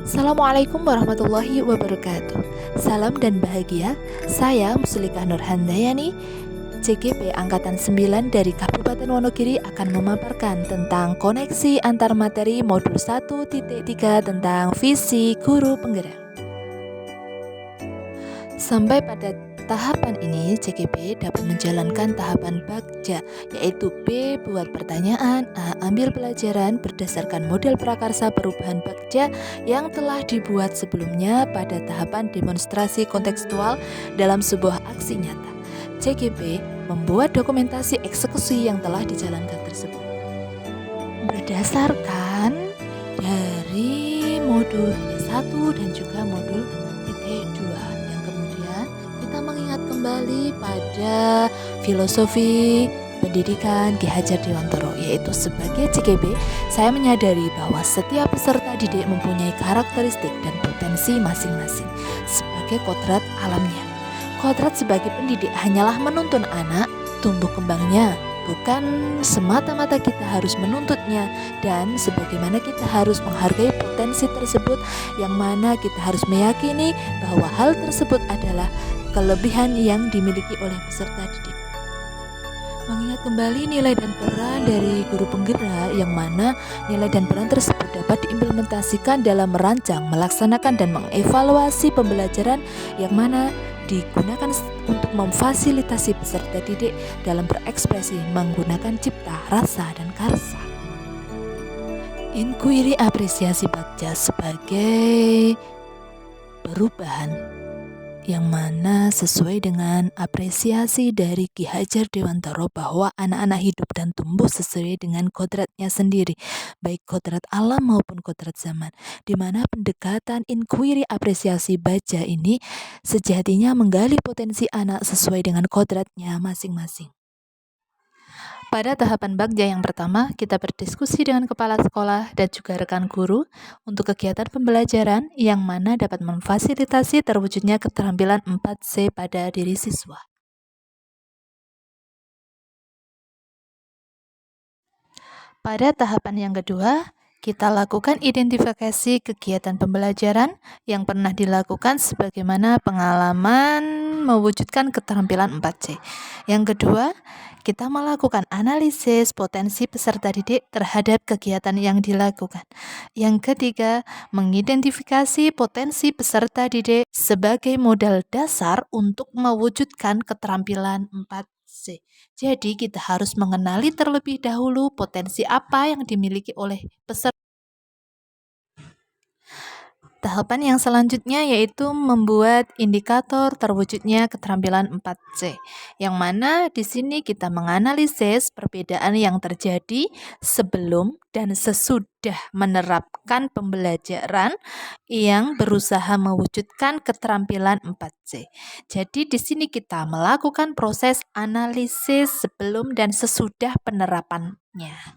Assalamualaikum warahmatullahi wabarakatuh. Salam dan bahagia. Saya Muslikah Nurhandayani, CGP Angkatan 9 dari Kabupaten Wonogiri akan memaparkan tentang koneksi antar materi modul 1.3 tentang visi guru penggerak. Sampai pada tahapan ini, CGP dapat menjalankan tahapan bagja, yaitu B. Buat pertanyaan, A. Ambil pelajaran berdasarkan model prakarsa perubahan bagja yang telah dibuat sebelumnya pada tahapan demonstrasi kontekstual dalam sebuah aksi nyata. CGP membuat dokumentasi eksekusi yang telah dijalankan tersebut berdasarkan dari modul T1 dan juga modul T2. Kita mengingat kembali pada filosofi pendidikan Ki Hajar Dewantara, yaitu sebagai CGP, saya menyadari bahwa setiap peserta didik mempunyai karakteristik dan potensi masing-masing sebagai kodrat alamnya. Kodrat sebagai pendidik hanyalah menuntun anak tumbuh kembangnya, bukan semata-mata kita harus menuntutnya, dan sebagaimana kita harus menghargai potensi tersebut, yang mana kita harus meyakini bahwa hal tersebut adalah kelebihan yang dimiliki oleh peserta didik. Mengingat kembali nilai dan peran dari guru penggerak, yang mana nilai dan peran tersebut dapat diimplementasikan dalam merancang, melaksanakan, dan mengevaluasi pembelajaran, yang mana digunakan untuk memfasilitasi peserta didik dalam berekspresi menggunakan cipta, rasa, dan karsa. Inquiry apresiasi bagja sebagai perubahan yang mana sesuai dengan apresiasi dari Ki Hajar Dewantara bahwa anak-anak hidup dan tumbuh sesuai dengan kodratnya sendiri, baik kodrat alam maupun kodrat zaman, di mana pendekatan inquiry apresiasi baja ini sejatinya menggali potensi anak sesuai dengan kodratnya masing-masing. Pada tahapan bagja yang pertama, kita berdiskusi dengan kepala sekolah dan juga rekan guru untuk kegiatan pembelajaran yang mana dapat memfasilitasi terwujudnya keterampilan 4C pada diri siswa. Pada tahapan yang kedua, kita lakukan identifikasi kegiatan pembelajaran yang pernah dilakukan sebagaimana pengalaman mewujudkan keterampilan 4C. Yang kedua, kita melakukan analisis potensi peserta didik terhadap kegiatan yang dilakukan. Yang ketiga, mengidentifikasi potensi peserta didik sebagai modal dasar untuk mewujudkan keterampilan 4C. Jadi kita harus mengenali terlebih dahulu potensi apa yang dimiliki oleh peserta. Tahapan yang selanjutnya yaitu membuat indikator terwujudnya keterampilan 4C, yang mana di sini kita menganalisis perbedaan yang terjadi sebelum dan sesudah menerapkan pembelajaran yang berusaha mewujudkan keterampilan 4C. Jadi di sini kita melakukan proses analisis sebelum dan sesudah penerapannya.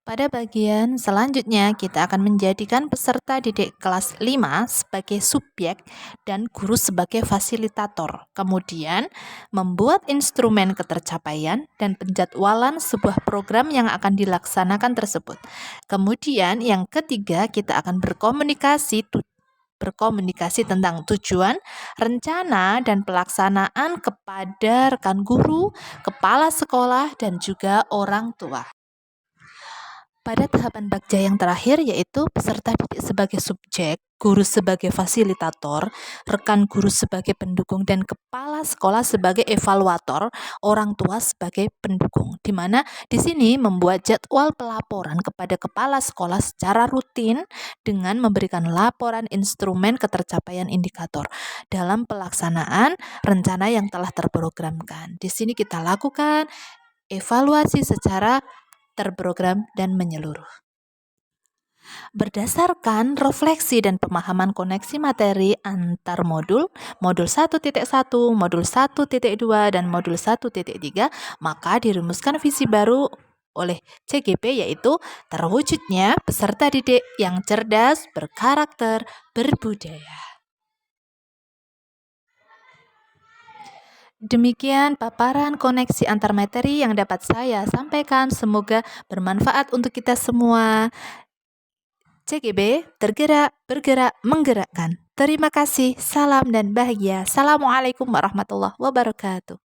Pada bagian selanjutnya, kita akan menjadikan peserta didik kelas 5 sebagai subjek dan guru sebagai fasilitator. Kemudian, membuat instrumen ketercapaian dan penjadwalan sebuah program yang akan dilaksanakan tersebut. Kemudian, yang ketiga, kita akan berkomunikasi tentang tujuan, rencana, dan pelaksanaan kepada rekan guru, kepala sekolah, dan juga orang tua. Pada tahapan bagja yang terakhir yaitu peserta didik sebagai subjek, guru sebagai fasilitator, rekan guru sebagai pendukung, dan kepala sekolah sebagai evaluator, orang tua sebagai pendukung. Di mana di sini membuat jadwal pelaporan kepada kepala sekolah secara rutin dengan memberikan laporan instrumen ketercapaian indikator dalam pelaksanaan rencana yang telah terprogramkan. Di sini kita lakukan evaluasi secara terprogram dan menyeluruh. Berdasarkan refleksi dan pemahaman koneksi materi antar modul, modul 1.1, modul 1.2, dan modul 1.3, maka dirumuskan visi baru oleh CGP yaitu terwujudnya peserta didik yang cerdas, berkarakter, berbudaya. Demikian paparan koneksi antar materi yang dapat saya sampaikan. Semoga bermanfaat untuk kita semua. CGB, tergerak, bergerak, menggerakkan. Terima kasih, salam dan bahagia. Assalamualaikum warahmatullahi wabarakatuh.